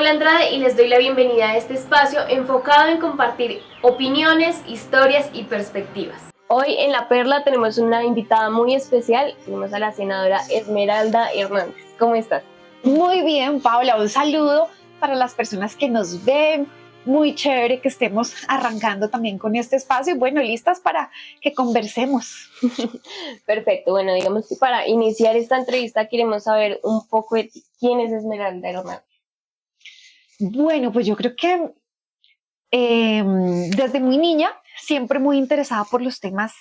Paula Andrade y les doy la bienvenida a este espacio enfocado en compartir opiniones, historias y perspectivas. Hoy en La Perla tenemos una invitada muy especial, tenemos a la senadora Esmeralda Hernández. ¿Cómo estás? Muy bien, Paula, un saludo para las personas que nos ven. Muy chévere que estemos arrancando también con este espacio y bueno, listas para que conversemos. Perfecto, bueno, digamos que para iniciar esta entrevista queremos saber un poco de ti. ¿Quién es Esmeralda Hernández? Bueno, pues yo creo que desde muy niña, siempre muy interesada por los temas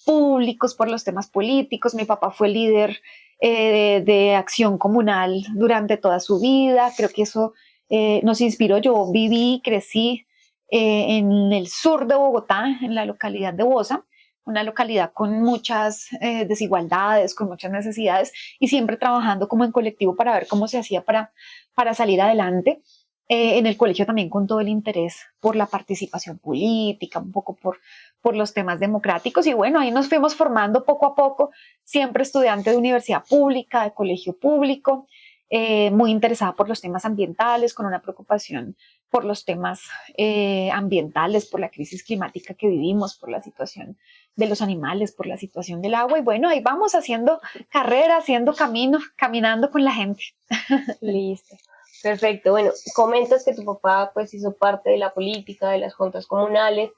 públicos, por los temas políticos. Mi papá fue líder de acción comunal durante toda su vida. Creo que eso nos inspiró. Yo viví, crecí en el sur de Bogotá, en la localidad de Bosa, una localidad con muchas desigualdades, con muchas necesidades y siempre trabajando como en colectivo para ver cómo se hacía para salir adelante. En el colegio también con todo el interés por la participación política, un poco por los temas democráticos y bueno, ahí nos fuimos formando poco a poco, siempre estudiante de universidad pública, de colegio público, muy interesada por los temas ambientales, con una preocupación por los temas ambientales, por la crisis climática que vivimos, por la situación de los animales, por la situación del agua y bueno, ahí vamos haciendo carrera, haciendo camino, caminando con la gente. Listo. Perfecto. Bueno, comentas que tu papá pues hizo parte de la política, de las juntas comunales.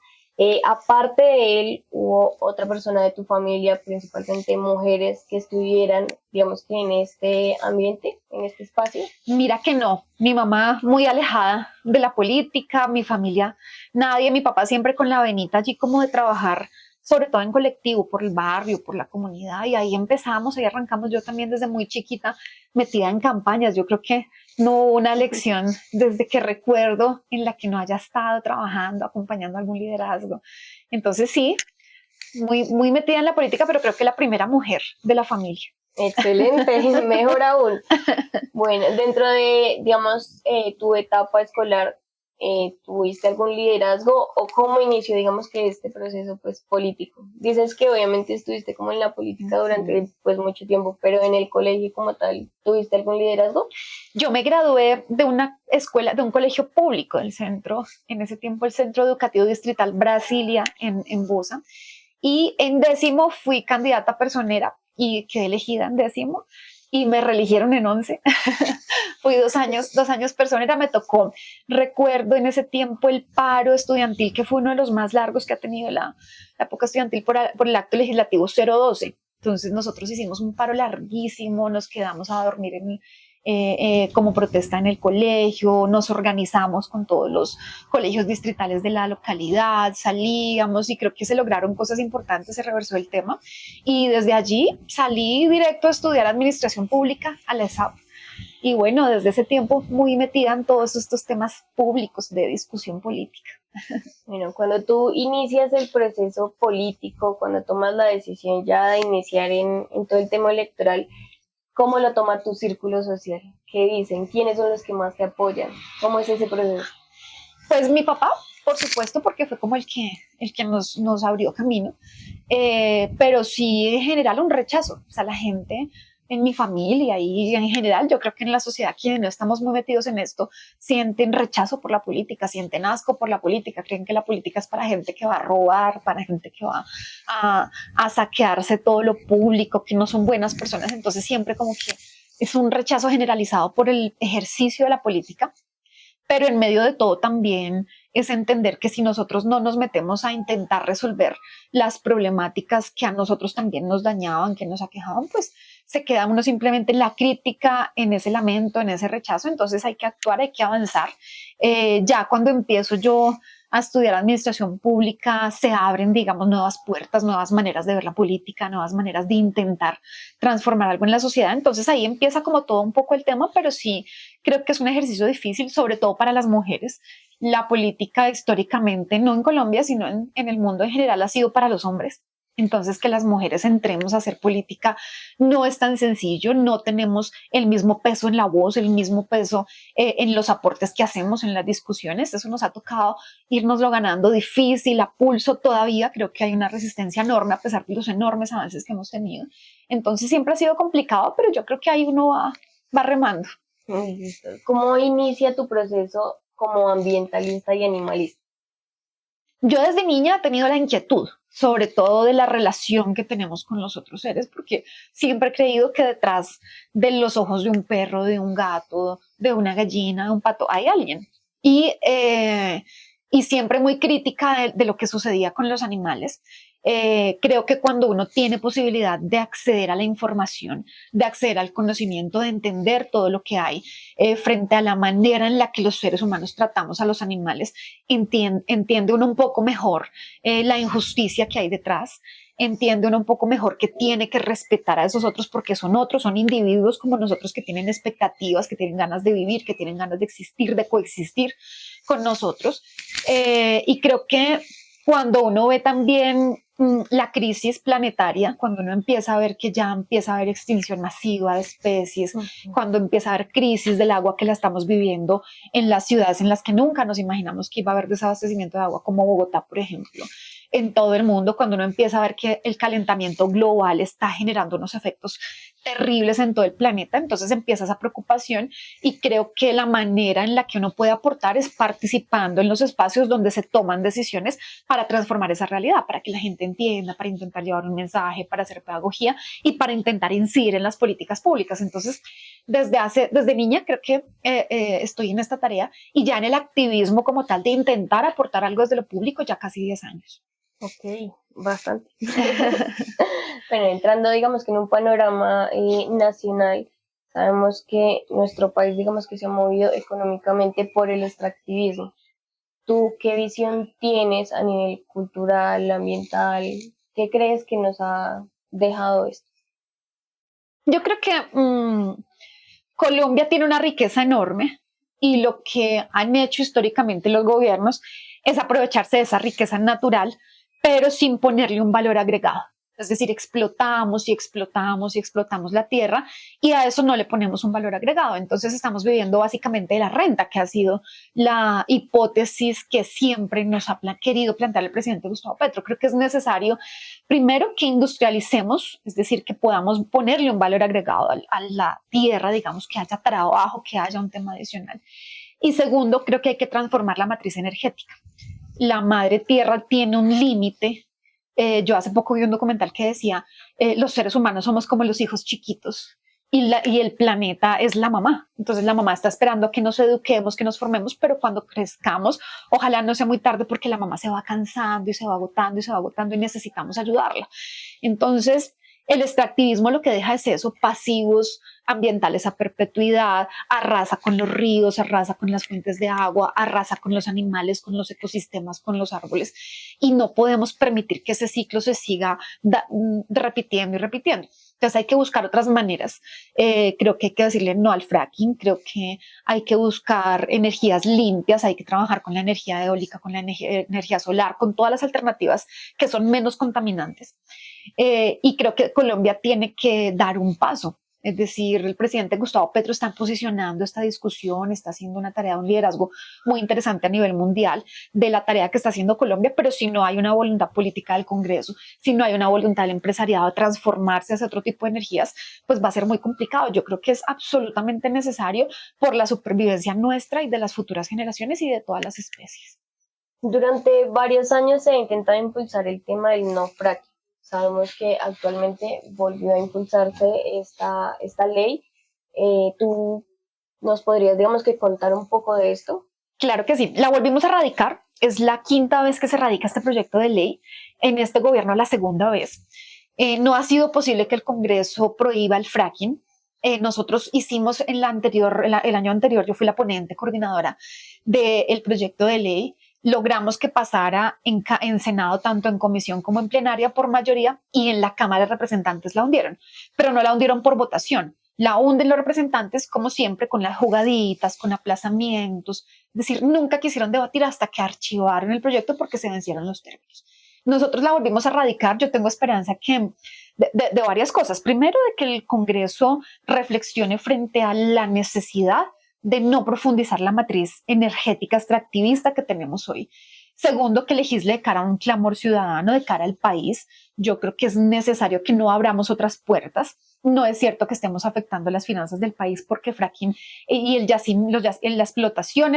Aparte de él, ¿hubo otra persona de tu familia, principalmente mujeres, que estuvieran, digamos que en este ambiente, en este espacio? Mira que no, mi mamá muy alejada de la política, mi familia, nadie, mi papá siempre con la venita allí como de trabajar, sobre todo en colectivo, por el barrio, por la comunidad, y ahí empezamos, ahí arrancamos yo también desde muy chiquita, metida en campañas, yo creo que no hubo una elección desde que recuerdo en la que no haya estado trabajando, acompañando algún liderazgo. Entonces sí, muy metida en la política, pero creo que la primera mujer de la familia. Excelente, mejor aún. Bueno, dentro de, digamos, tu etapa escolar, ¿tuviste algún liderazgo o cómo inició, digamos, que este proceso, pues, político? Dices que obviamente estuviste como en la política durante, pues, mucho tiempo, pero en el colegio como tal, ¿tuviste algún liderazgo? Yo me gradué de una escuela, de un colegio público del centro, en ese tiempo el Centro Educativo Distrital Brasilia en Bosa, y en décimo fui candidata personera y quedé elegida en décimo y me reeligieron en 11. Fui 2 años personera, me tocó, recuerdo en ese tiempo el paro estudiantil que fue uno de los más largos que ha tenido la época estudiantil por el acto legislativo 012. Entonces nosotros hicimos un paro larguísimo, nos quedamos a dormir como protesta en el colegio, nos organizamos con todos los colegios distritales de la localidad, salíamos y creo que se lograron cosas importantes, se reversó el tema y desde allí salí directo a estudiar administración pública a la ESAP. Y bueno, desde ese tiempo muy metida en todos estos temas públicos de discusión política. Bueno, cuando tú inicias el proceso político, cuando tomas la decisión ya de iniciar en todo el tema electoral, ¿cómo lo toma tu círculo social? ¿Qué dicen? ¿Quiénes son los que más te apoyan? ¿Cómo es ese proceso? Pues mi papá, por supuesto, porque fue como el que nos abrió camino, pero sí en general un rechazo. O sea, la gente en mi familia y en general, yo creo que en la sociedad quienes no estamos muy metidos en esto, sienten rechazo por la política, sienten asco por la política, creen que la política es para gente que va a robar, para gente que va a saquearse todo lo público, que no son buenas personas. Entonces siempre como que es un rechazo generalizado por el ejercicio de la política, pero en medio de todo también es entender que si nosotros no nos metemos a intentar resolver las problemáticas que a nosotros también nos dañaban, que nos aquejaban, pues se queda uno simplemente en la crítica, en ese lamento, en ese rechazo. Entonces hay que actuar, hay que avanzar. Ya cuando empiezo yo a estudiar administración pública, se abren, digamos, nuevas puertas, nuevas maneras de ver la política, nuevas maneras de intentar transformar algo en la sociedad. Entonces ahí empieza como todo un poco el tema, pero sí creo que es un ejercicio difícil, sobre todo para las mujeres. La política históricamente, no en Colombia, sino en el mundo en general, ha sido para los hombres. Entonces, que las mujeres entremos a hacer política no es tan sencillo, no tenemos el mismo peso en la voz, el mismo peso en los aportes que hacemos en las discusiones. Eso nos ha tocado irnoslo ganando difícil, a pulso todavía. Creo que hay una resistencia enorme a pesar de los enormes avances que hemos tenido. Entonces, siempre ha sido complicado, pero yo creo que ahí uno va remando. Listo. ¿Cómo inicia tu proceso como ambientalista y animalista? Yo desde niña he tenido la inquietud, sobre todo de la relación que tenemos con los otros seres, porque siempre he creído que detrás de los ojos de un perro, de un gato, de una gallina, de un pato, hay alguien. Y, eh, y siempre muy crítica de lo que sucedía con los animales. Creo que cuando uno tiene posibilidad de acceder a la información, de acceder al conocimiento, de entender todo lo que hay frente a la manera en la que los seres humanos tratamos a los animales, entiende uno un poco mejor la injusticia que hay detrás, entiende uno un poco mejor que tiene que respetar a esos otros, son individuos como nosotros que tienen expectativas, que tienen ganas de vivir, que tienen ganas de existir, de coexistir con nosotros. Y creo que cuando uno ve también la crisis planetaria, cuando uno empieza a ver que ya empieza a haber extinción masiva de especies, cuando empieza a haber crisis del agua que la estamos viviendo en las ciudades en las que nunca nos imaginamos que iba a haber desabastecimiento de agua, como Bogotá, por ejemplo, en todo el mundo, cuando uno empieza a ver que el calentamiento global está generando unos efectos terribles en todo el planeta, entonces empieza esa preocupación y creo que la manera en la que uno puede aportar es participando en los espacios donde se toman decisiones para transformar esa realidad, para que la gente entienda, para intentar llevar un mensaje, para hacer pedagogía y para intentar incidir en las políticas públicas. Entonces, desde niña creo que estoy en esta tarea y ya en el activismo como tal de intentar aportar algo desde lo público ya casi 10 años. Ok, bastante. Bueno, entrando, digamos que en un panorama nacional, sabemos que nuestro país, digamos que se ha movido económicamente por el extractivismo. ¿Tú qué visión tienes a nivel cultural, ambiental? ¿Qué crees que nos ha dejado esto? Yo creo que Colombia tiene una riqueza enorme y lo que han hecho históricamente los gobiernos es aprovecharse de esa riqueza natural, pero sin ponerle un valor agregado. Es decir, explotamos y explotamos y explotamos la tierra y a eso no le ponemos un valor agregado. Entonces estamos viviendo básicamente de la renta, que ha sido la hipótesis que siempre nos ha querido plantear el presidente Gustavo Petro. Creo que es necesario, primero, que industrialicemos, es decir, que podamos ponerle un valor agregado a la tierra, digamos, que haya trabajo, que haya un tema adicional. Y segundo, creo que hay que transformar la matriz energética. La madre tierra tiene un límite. Yo hace poco vi un documental que decía, los seres humanos somos como los hijos chiquitos y el planeta es la mamá. Entonces la mamá está esperando que nos eduquemos, que nos formemos, pero cuando crezcamos, ojalá no sea muy tarde porque la mamá se va cansando y se va agotando y se va agotando y necesitamos ayudarla. Entonces, el extractivismo lo que deja es eso, pasivos ambientales a perpetuidad, arrasa con los ríos, arrasa con las fuentes de agua, arrasa con los animales, con los ecosistemas, con los árboles, y no podemos permitir que ese ciclo se siga repitiendo y repitiendo. Entonces hay que buscar otras maneras. Creo que hay que decirle no al fracking, creo que hay que buscar energías limpias, hay que trabajar con la energía eólica, con la energía solar, con todas las alternativas que son menos contaminantes. Y creo que Colombia tiene que dar un paso. Es decir, el presidente Gustavo Petro está posicionando esta discusión, está haciendo una tarea, un liderazgo muy interesante a nivel mundial de la tarea que está haciendo Colombia, pero si no hay una voluntad política del Congreso, si no hay una voluntad del empresariado de transformarse hacia otro tipo de energías, pues va a ser muy complicado. Yo creo que es absolutamente necesario por la supervivencia nuestra y de las futuras generaciones y de todas las especies. Durante varios años se ha intentado impulsar el tema del no fracking. Sabemos que actualmente volvió a impulsarse esta ley. ¿Tú nos podrías, digamos que, contar un poco de esto? Claro que sí, la volvimos a radicar. Es la quinta vez que se radica este proyecto de ley. En este gobierno la segunda vez. No ha sido posible que el Congreso prohíba el fracking. Nosotros hicimos en el año anterior, yo fui la ponente coordinadora del proyecto de ley. Logramos que pasara en Senado, tanto en comisión como en plenaria por mayoría, y en la Cámara de Representantes la hundieron, pero no la hundieron por votación. La hunden los representantes, como siempre, con las jugaditas, con aplazamientos. Es decir, nunca quisieron debatir hasta que archivaron el proyecto porque se vencieron los términos. Nosotros la volvimos a radicar. Yo tengo esperanza de varias cosas. Primero, de que el Congreso reflexione frente a la necesidad de no profundizar la matriz energética extractivista que tenemos hoy. Segundo, que legisle de cara a un clamor ciudadano, de cara al país. Yo creo que es necesario que no abramos otras puertas. no es cierto que estemos afectando las finanzas del país porque fracking y la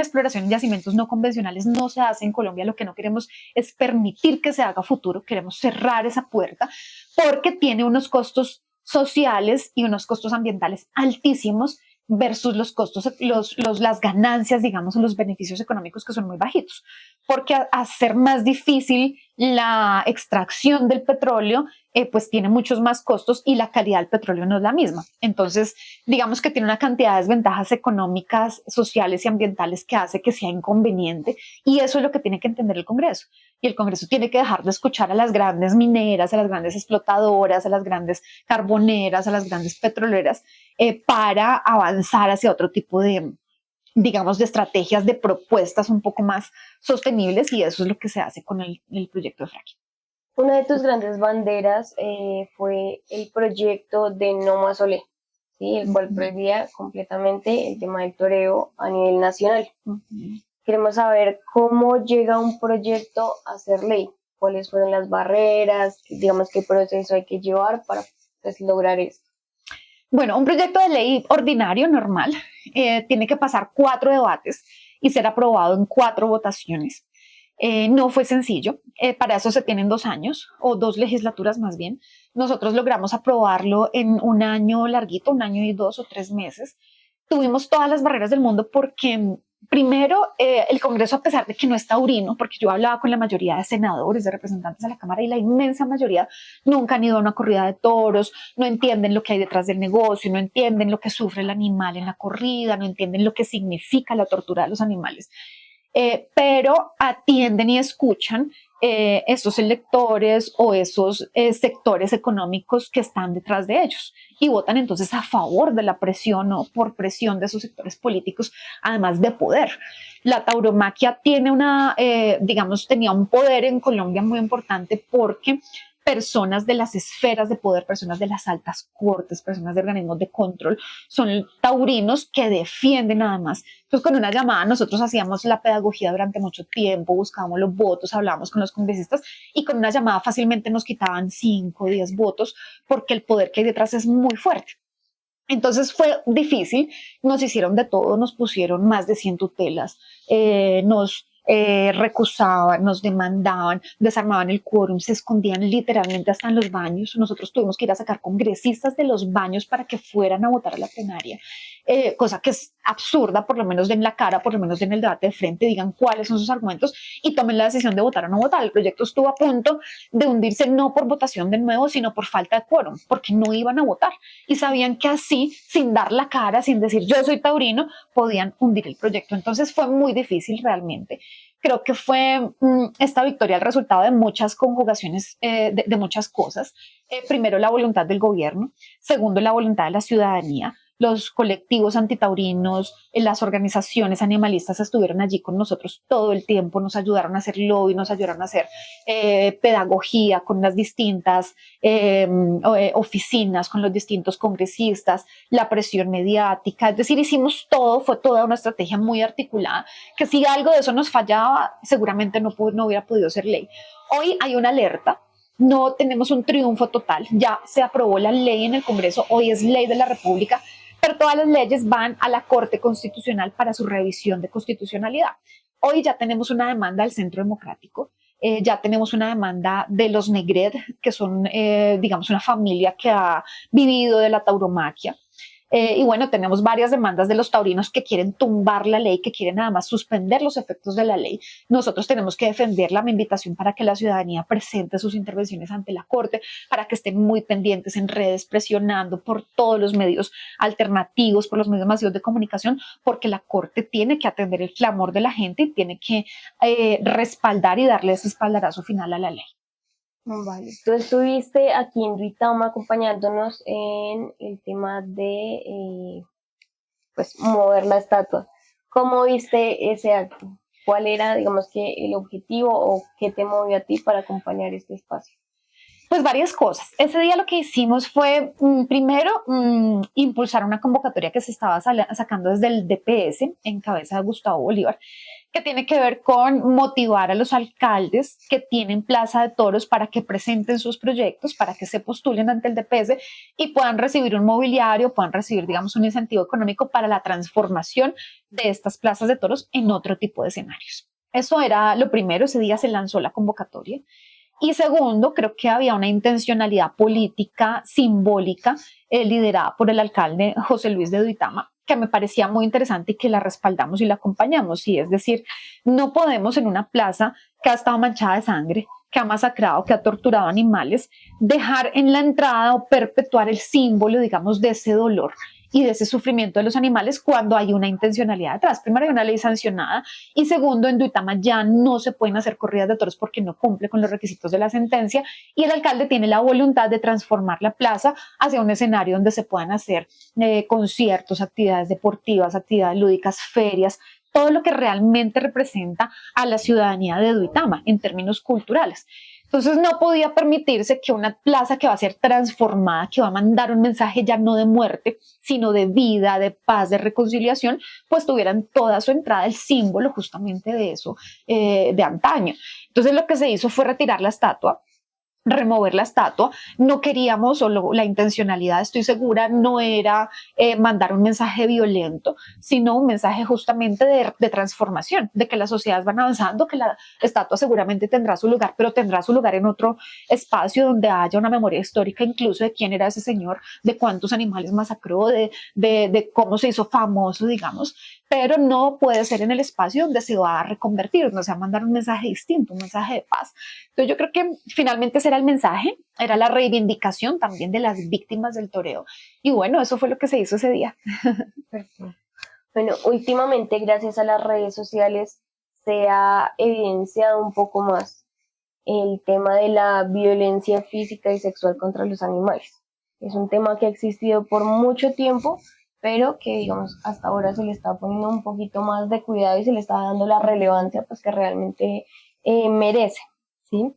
exploración de yacimientos no convencionales no se hace en Colombia. Lo que no queremos es permitir que se haga a futuro, queremos cerrar esa puerta porque tiene unos costos sociales y unos costos ambientales altísimos versus los costos, las ganancias, digamos, los beneficios económicos que son muy bajitos. Porque hacer más difícil la extracción del petróleo, pues tiene muchos más costos y la calidad del petróleo no es la misma. Entonces, digamos que tiene una cantidad de desventajas económicas, sociales y ambientales que hace que sea inconveniente, y eso es lo que tiene que entender el Congreso. Y el Congreso tiene que dejar de escuchar a las grandes mineras, a las grandes explotadoras, a las grandes carboneras, a las grandes petroleras, para avanzar hacia otro tipo de, digamos, de estrategias, de propuestas un poco más sostenibles, y eso es lo que se hace con el proyecto de fracking. Una de tus grandes banderas fue el proyecto de No Más Olé, ¿sí? El cual prohibía completamente el tema del toreo a nivel nacional. Queremos saber cómo llega un proyecto a ser ley, cuáles fueron las barreras, digamos qué proceso hay que llevar para pues, lograr esto. Bueno, un proyecto de ley ordinario, normal, tiene que pasar 4 debates y ser aprobado en 4 votaciones. No fue sencillo, para eso se tienen 2 años, o 2 legislaturas más bien. Nosotros logramos aprobarlo en un año larguito, 1 año y 2 o 3 meses. Tuvimos todas las barreras del mundo porque, primero, el Congreso, a pesar de que no es taurino, porque yo hablaba con la mayoría de senadores, de representantes de la Cámara, y la inmensa mayoría nunca han ido a una corrida de toros, no entienden lo que hay detrás del negocio, no entienden lo que sufre el animal en la corrida, no entienden lo que significa la tortura de los animales. Pero atienden y escuchan esos electores o esos sectores económicos que están detrás de ellos, y votan entonces a favor de la presión o por presión de esos sectores políticos, además de poder. La tauromaquia tiene digamos, tenía un poder en Colombia muy importante porque personas de las esferas de poder, personas de las altas cortes, personas de organismos de control, son taurinos que defienden además. Entonces, con una llamada nosotros hacíamos la pedagogía durante mucho tiempo, buscábamos los votos, hablábamos con los congresistas, y con una llamada fácilmente nos quitaban 5 o 10 votos porque el poder que hay detrás es muy fuerte. Entonces fue difícil, nos hicieron de todo, nos pusieron más de 100 tutelas, nos recusaban, nos demandaban, desarmaban el quórum, se escondían literalmente hasta en los baños. Nosotros tuvimos que ir a sacar congresistas de los baños para que fueran a votar a la plenaria, cosa que es absurda. Por lo menos den la cara, por lo menos den el debate de frente, digan cuáles son sus argumentos y tomen la decisión de votar o no votar. El proyecto estuvo a punto de hundirse, no por votación de nuevo, sino por falta de quórum, porque no iban a votar y sabían que así, sin dar la cara, sin decir yo soy taurino, podían hundir el proyecto. Entonces fue muy difícil realmente. Creo que fue esta victoria el resultado de muchas conjugaciones, de muchas cosas. Primero, la voluntad del gobierno. Segundo, la voluntad de la ciudadanía. Los colectivos antitaurinos, las organizaciones animalistas estuvieron allí con nosotros todo el tiempo, nos ayudaron a hacer lobby, nos ayudaron a hacer pedagogía con las distintas oficinas, con los distintos congresistas, la presión mediática. Es decir, hicimos todo, fue toda una estrategia muy articulada, que si algo de eso nos fallaba, seguramente no hubiera podido ser ley. Hoy hay una alerta. No tenemos un triunfo total, ya se aprobó la ley en el Congreso, hoy es ley de la República, pero todas las leyes van a la Corte Constitucional para su revisión de constitucionalidad. Hoy ya tenemos una demanda del Centro Democrático, ya tenemos una demanda de los Negret, que son, digamos, una familia que ha vivido de la tauromaquia. Y bueno, tenemos varias demandas de los taurinos que quieren tumbar la ley, que quieren nada más suspender los efectos de la ley. Nosotros tenemos que defenderla. Mi invitación para que la ciudadanía presente sus intervenciones ante la Corte, para que estén muy pendientes en redes, presionando por todos los medios alternativos, por los medios masivos de comunicación, porque la Corte tiene que atender el clamor de la gente y tiene que respaldar y darle ese espaldarazo final a la ley. Vale, tú estuviste aquí en Duitama acompañándonos en el tema de pues mover la estatua. ¿Cómo viste ese acto? ¿Cuál era, digamos que, el objetivo o qué te movió a ti para acompañar este espacio? Pues varias cosas. Ese día lo que hicimos fue, primero, impulsar una convocatoria que se estaba sacando desde el DPS, en cabeza de Gustavo Bolívar, que tiene que ver con motivar a los alcaldes que tienen plaza de toros para que presenten sus proyectos, para que se postulen ante el DPS y puedan recibir un mobiliario, puedan recibir, digamos, un incentivo económico para la transformación de estas plazas de toros en otro tipo de escenarios. Eso era lo primero, ese día se lanzó la convocatoria. Y segundo, creo que había una intencionalidad política simbólica liderada por el alcalde José Luis de Duitama, que me parecía muy interesante y que la respaldamos y la acompañamos. Y es decir, no podemos en una plaza que ha estado manchada de sangre, que ha masacrado, que ha torturado animales, dejar en la entrada o perpetuar el símbolo, digamos, de ese dolor y de ese sufrimiento de los animales cuando hay una intencionalidad detrás. Primero, hay una ley sancionada y segundo, en Duitama ya no se pueden hacer corridas de toros porque no cumple con los requisitos de la sentencia y el alcalde tiene la voluntad de transformar la plaza hacia un escenario donde se puedan hacer conciertos, actividades deportivas, actividades lúdicas, ferias, todo lo que realmente representa a la ciudadanía de Duitama en términos culturales. Entonces no podía permitirse que una plaza que va a ser transformada, que va a mandar un mensaje ya no de muerte, sino de vida, de paz, de reconciliación, pues tuvieran toda su entrada el símbolo justamente de eso de antaño. Entonces lo que se hizo fue retirar la estatua, remover la estatua. No queríamos, la intencionalidad, estoy segura, no era mandar un mensaje violento, sino un mensaje justamente de transformación, de que las sociedades van avanzando, que la estatua seguramente tendrá su lugar, pero tendrá su lugar en otro espacio donde haya una memoria histórica incluso de quién era ese señor, de cuántos animales masacró, de cómo se hizo famoso, digamos, pero no puede ser en el espacio donde se va a reconvertir, donde se va a mandar un mensaje distinto, un mensaje de paz. Entonces yo creo que finalmente ese era el mensaje, era la reivindicación también de las víctimas del toreo. Y bueno, eso fue lo que se hizo ese día. Perfecto. Bueno, últimamente gracias a las redes sociales se ha evidenciado un poco más el tema de la violencia física y sexual contra los animales. Es un tema que ha existido por mucho tiempo, pero que digamos hasta ahora se le está poniendo un poquito más de cuidado y se le está dando la relevancia pues que realmente merece, ¿sí?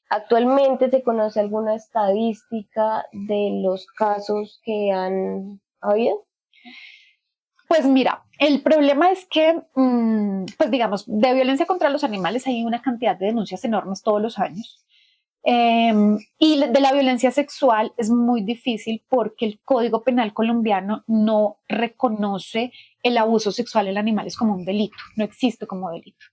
Actualmente se conoce alguna estadística de los casos que han habido. Pues mira, el problema es que, pues digamos, de violencia contra los animales hay una cantidad de denuncias enormes todos los años. Y de la violencia sexual es muy difícil porque el Código Penal colombiano no reconoce el abuso sexual en animales como un delito, no existe como delito.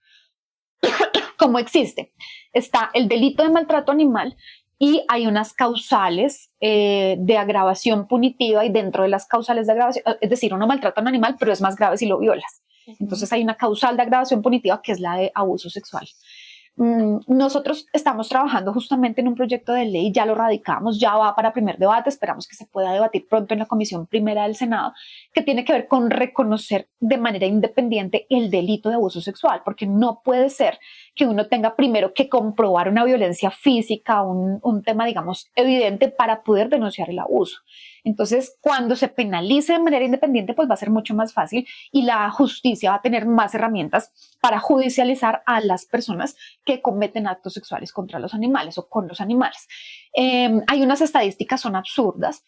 Como existe, está el delito de maltrato animal y hay unas causales de agravación punitiva y dentro de las causales de agravación, es decir, uno maltrata a un animal, pero es más grave si lo violas. Entonces hay una causal de agravación punitiva que es la de abuso sexual. Nosotros estamos trabajando justamente en un proyecto de ley, ya lo radicamos, ya va para primer debate, esperamos que se pueda debatir pronto en la Comisión Primera del Senado, que tiene que ver con reconocer de manera independiente el delito de abuso sexual, porque no puede ser que uno tenga primero que comprobar una violencia física, un tema, digamos, evidente para poder denunciar el abuso. Entonces, cuando se penalice de manera independiente, pues va a ser mucho más fácil y la justicia va a tener más herramientas para judicializar a las personas que cometen actos sexuales contra los animales o con los animales. Hay unas estadísticas, son absurdas.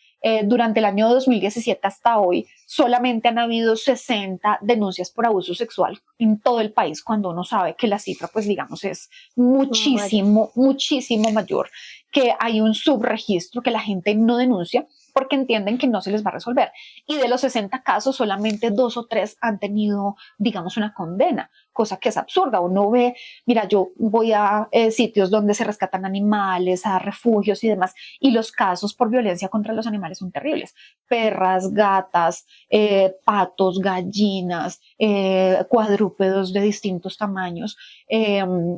Durante el año 2017 hasta hoy, solamente han habido 60 denuncias por abuso sexual en todo el país, cuando uno sabe que la cifra, pues digamos, es muchísimo, muchísimo mayor, que hay un subregistro que la gente no denuncia porque entienden que no se les va a resolver. Y de los 60 casos, solamente 2 o 3 han tenido, digamos, una condena, cosa que es absurda. Uno ve, mira, yo voy a sitios donde se rescatan animales, a refugios y demás, y los casos por violencia contra los animales son terribles. Perras, gatas, patos, gallinas, cuadrúpedos de distintos tamaños,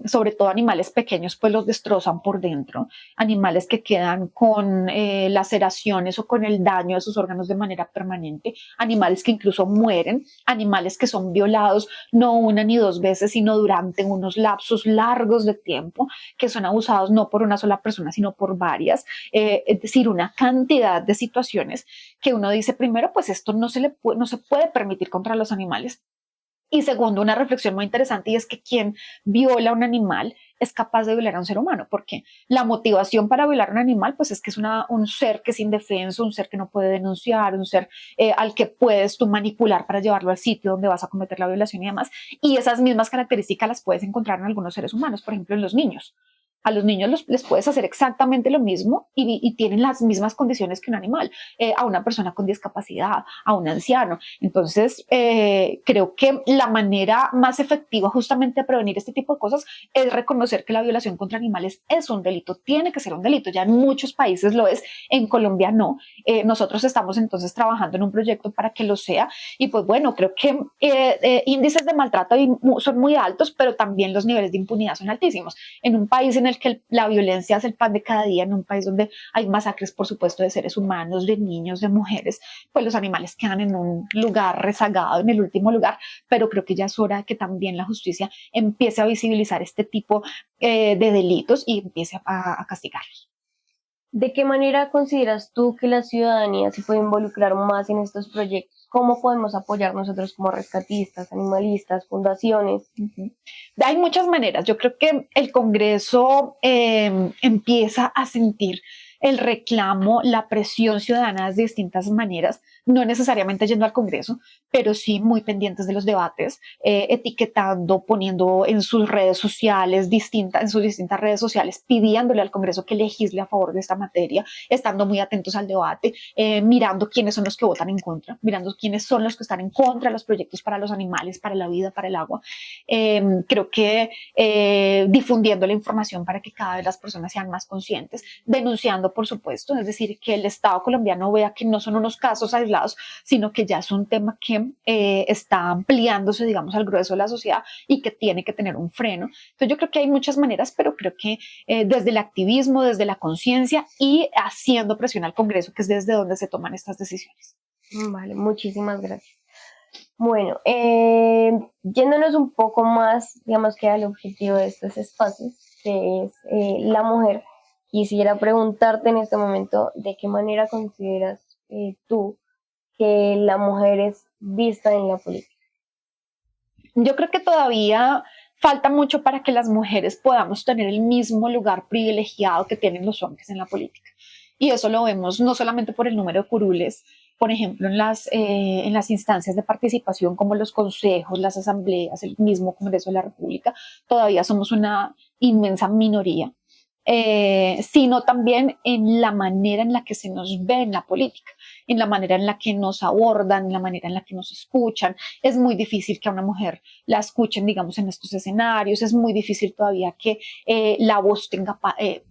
sobre todo animales pequeños, pues los destrozan por dentro. Animales que quedan con laceraciones o con el daño de sus órganos de manera permanente, animales que incluso mueren, animales que son violados no una ni dos veces, sino durante unos lapsos largos de tiempo, que son abusados no por una sola persona, sino por varias, es decir, una cantidad de situaciones que uno dice, primero, pues esto no se puede permitir contra los animales. Y segundo, una reflexión muy interesante y es que quien viola a un animal es capaz de violar a un ser humano, porque la motivación para violar a un animal pues es que es un ser que es indefenso, un ser que no puede denunciar, un ser al que puedes tú manipular para llevarlo al sitio donde vas a cometer la violación y demás, y esas mismas características las puedes encontrar en algunos seres humanos, por ejemplo en los niños. A los niños les puedes hacer exactamente lo mismo y tienen las mismas condiciones que un animal, a una persona con discapacidad, a un anciano. Entonces, creo que la manera más efectiva justamente de prevenir este tipo de cosas es reconocer que la violación contra animales es un delito, tiene que ser un delito. Ya en muchos países lo es, en Colombia no. Nosotros estamos entonces trabajando en un proyecto para que lo sea y pues bueno, creo que índices de maltrato son muy altos, pero también los niveles de impunidad son altísimos. En un país en el que la violencia es el pan de cada día, en un país donde hay masacres, por supuesto, de seres humanos, de niños, de mujeres, pues los animales quedan en un lugar rezagado, en el último lugar, pero creo que ya es hora de que también la justicia empiece a visibilizar este tipo de delitos y empiece a castigarlos. ¿De qué manera consideras tú que la ciudadanía se puede involucrar más en estos proyectos? ¿Cómo podemos apoyar nosotros como rescatistas, animalistas, fundaciones? Hay muchas maneras. Yo creo que el Congreso empieza a sentir el reclamo, la presión ciudadana de distintas maneras, no necesariamente yendo al Congreso, pero sí muy pendientes de los debates, etiquetando, poniendo en sus redes sociales, en sus distintas redes sociales, pidiéndole al Congreso que legisle a favor de esta materia, estando muy atentos al debate, mirando quiénes son los que votan en contra, mirando quiénes son los que están en contra de los proyectos para los animales, para la vida, para el agua. Creo que difundiendo la información para que cada vez las personas sean más conscientes, denunciando, por supuesto, es decir, que el Estado colombiano vea que no son unos casos aislados, sino que ya es un tema que está ampliándose, digamos, al grueso de la sociedad y que tiene que tener un freno. Entonces yo creo que hay muchas maneras, pero creo que desde el activismo, desde la conciencia y haciendo presión al Congreso, que es desde donde se toman estas decisiones. Vale, muchísimas gracias. Bueno, yéndonos un poco más, digamos que al objetivo de estos espacios, que es la mujer, quisiera preguntarte en este momento de qué manera consideras tú que la mujer es vista en la política. Yo creo que todavía falta mucho para que las mujeres podamos tener el mismo lugar privilegiado que tienen los hombres en la política. Y eso lo vemos no solamente por el número de curules, por ejemplo, en las instancias de participación como los consejos, las asambleas, el mismo Congreso de la República, todavía somos una inmensa minoría, sino también en la manera en la que se nos ve en la política, en la manera en la que nos abordan, en la manera en la que nos escuchan. Es muy difícil que a una mujer la escuchen, digamos, en estos escenarios, es muy difícil todavía que la voz tenga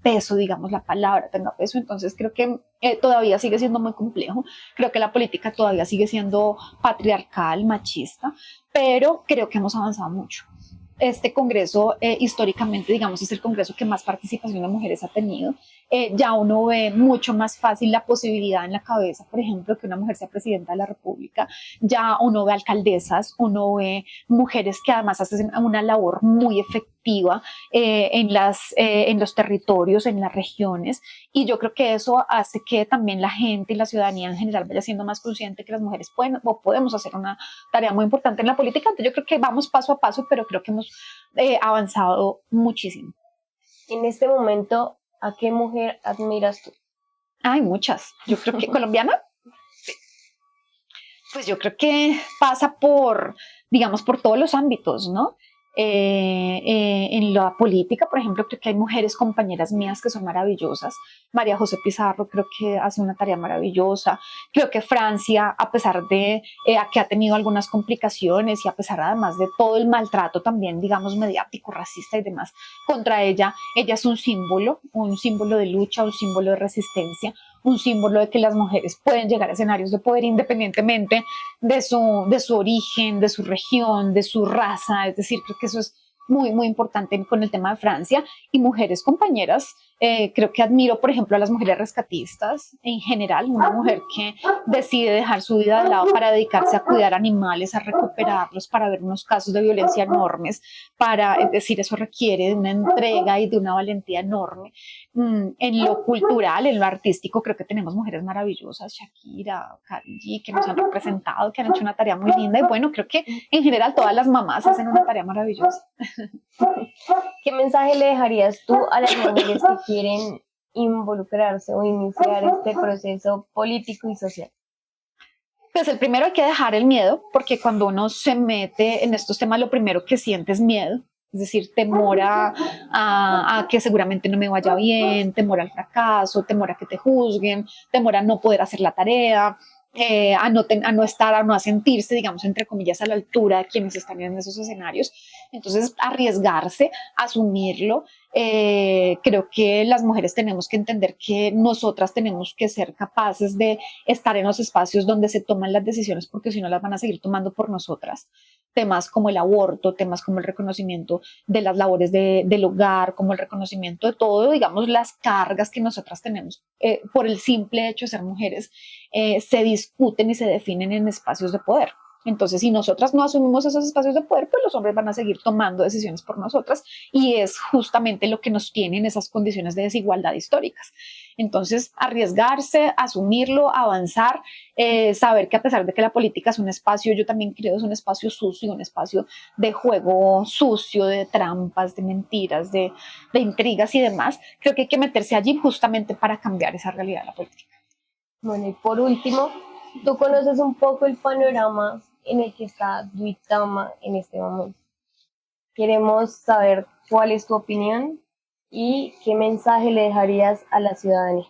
peso, digamos, la palabra tenga peso, entonces creo que todavía sigue siendo muy complejo, creo que la política todavía sigue siendo patriarcal, machista, pero creo que hemos avanzado mucho. Este Congreso históricamente, digamos, es el Congreso que más participación de mujeres ha tenido. Ya uno ve mucho más fácil la posibilidad en la cabeza, por ejemplo, que una mujer sea presidenta de la República. Ya uno ve alcaldesas, uno ve mujeres que además hacen una labor muy efectiva en los territorios, en las regiones. Y yo creo que eso hace que también la gente y la ciudadanía en general vaya siendo más consciente que las mujeres pueden o podemos hacer una tarea muy importante en la política. Entonces yo creo que vamos paso a paso, pero creo que hemos avanzado muchísimo. En este momento, ¿a qué mujer admiras tú? Hay muchas. Yo creo que colombiana, pues yo creo que pasa por, digamos, por todos los ámbitos, ¿no? En la política, por ejemplo, creo que hay mujeres compañeras mías que son maravillosas. María José Pizarro creo que hace una tarea maravillosa. Creo que Francia, a pesar de que ha tenido algunas complicaciones y a pesar además de todo el maltrato también, digamos, mediático, racista y demás, contra ella es un símbolo de lucha, un símbolo de resistencia, un símbolo de que las mujeres pueden llegar a escenarios de poder independientemente de su origen, de su región, de su raza. Es decir, creo que eso es muy, muy importante con el tema de Francia y mujeres compañeras Creo que admiro, por ejemplo, a las mujeres rescatistas en general, una mujer que decide dejar su vida de lado para dedicarse a cuidar animales, a recuperarlos, para ver unos casos de violencia enormes, es decir, eso requiere de una entrega y de una valentía enorme. En lo cultural, en lo artístico, creo que tenemos mujeres maravillosas, Shakira, Karol G, que nos han representado, que han hecho una tarea muy linda, y bueno, creo que en general todas las mamás hacen una tarea maravillosa. ¿Qué mensaje le dejarías tú a las mujeres que quieren involucrarse o iniciar este proceso político y social? Pues el primero, hay que dejar el miedo, porque cuando uno se mete en estos temas, lo primero que siente es miedo. Es decir, temor a que seguramente no me vaya bien, temor al fracaso, temor a que te juzguen, temor a no poder hacer la tarea, a no estar, a no sentirse, digamos, entre comillas, a la altura de quienes están en esos escenarios. Entonces, arriesgarse, asumirlo. Creo que las mujeres tenemos que entender que nosotras tenemos que ser capaces de estar en los espacios donde se toman las decisiones, porque si no las van a seguir tomando por nosotras. Temas como el aborto, temas como el reconocimiento de las labores del hogar, como el reconocimiento de todo, digamos, las cargas que nosotras tenemos por el simple hecho de ser mujeres, se discuten y se definen en espacios de poder. Entonces, si nosotras no asumimos esos espacios de poder, pues los hombres van a seguir tomando decisiones por nosotras, y es justamente lo que nos tiene en esas condiciones de desigualdad históricas. Entonces, arriesgarse, asumirlo, avanzar, saber que a pesar de que la política es un espacio, yo también creo, es un espacio sucio, un espacio de juego sucio, de trampas, de mentiras, de intrigas y demás, creo que hay que meterse allí justamente para cambiar esa realidad de la política. Bueno, y por último, ¿tú conoces un poco el panorama en el que está Duitama en este momento? Queremos saber cuál es tu opinión y qué mensaje le dejarías a la ciudadanía.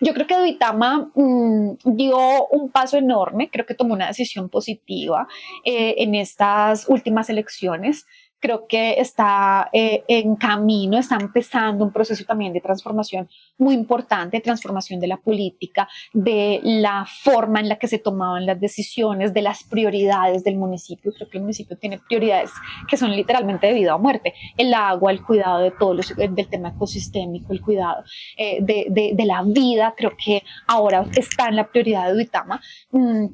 Yo creo que Duitama dio un paso enorme, creo que tomó una decisión positiva en estas últimas elecciones. Creo que está en camino, está empezando un proceso también de transformación muy importante, transformación de la política, de la forma en la que se tomaban las decisiones, de las prioridades del municipio. Creo que el municipio tiene prioridades que son literalmente de vida o muerte: el agua, el cuidado de todos del tema ecosistémico, el cuidado de la vida. Creo que ahora está en la prioridad de Duitama.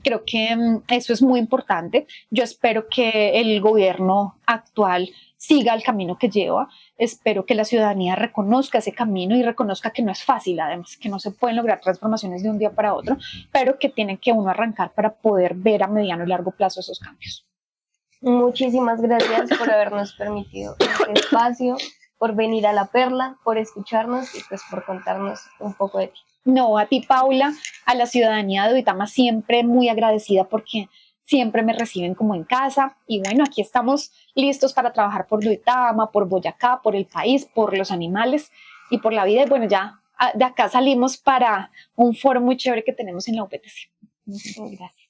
Creo que eso es muy importante. Yo espero que el gobierno actual siga el camino que lleva. Espero que la ciudadanía reconozca ese camino y reconozca que no es fácil, además, que no se pueden lograr transformaciones de un día para otro, pero que tienen que uno arrancar para poder ver a mediano y largo plazo esos cambios. Muchísimas gracias por habernos permitido este espacio, por venir a La Perla, por escucharnos y pues por contarnos un poco de ti. No, a ti, Paula, a la ciudadanía de Duitama, siempre muy agradecida porque siempre me reciben como en casa, y bueno, aquí estamos listos para trabajar por Duitama, por Boyacá, por el país, por los animales y por la vida. Y bueno, ya de acá salimos para un foro muy chévere que tenemos en la UPTC. Gracias.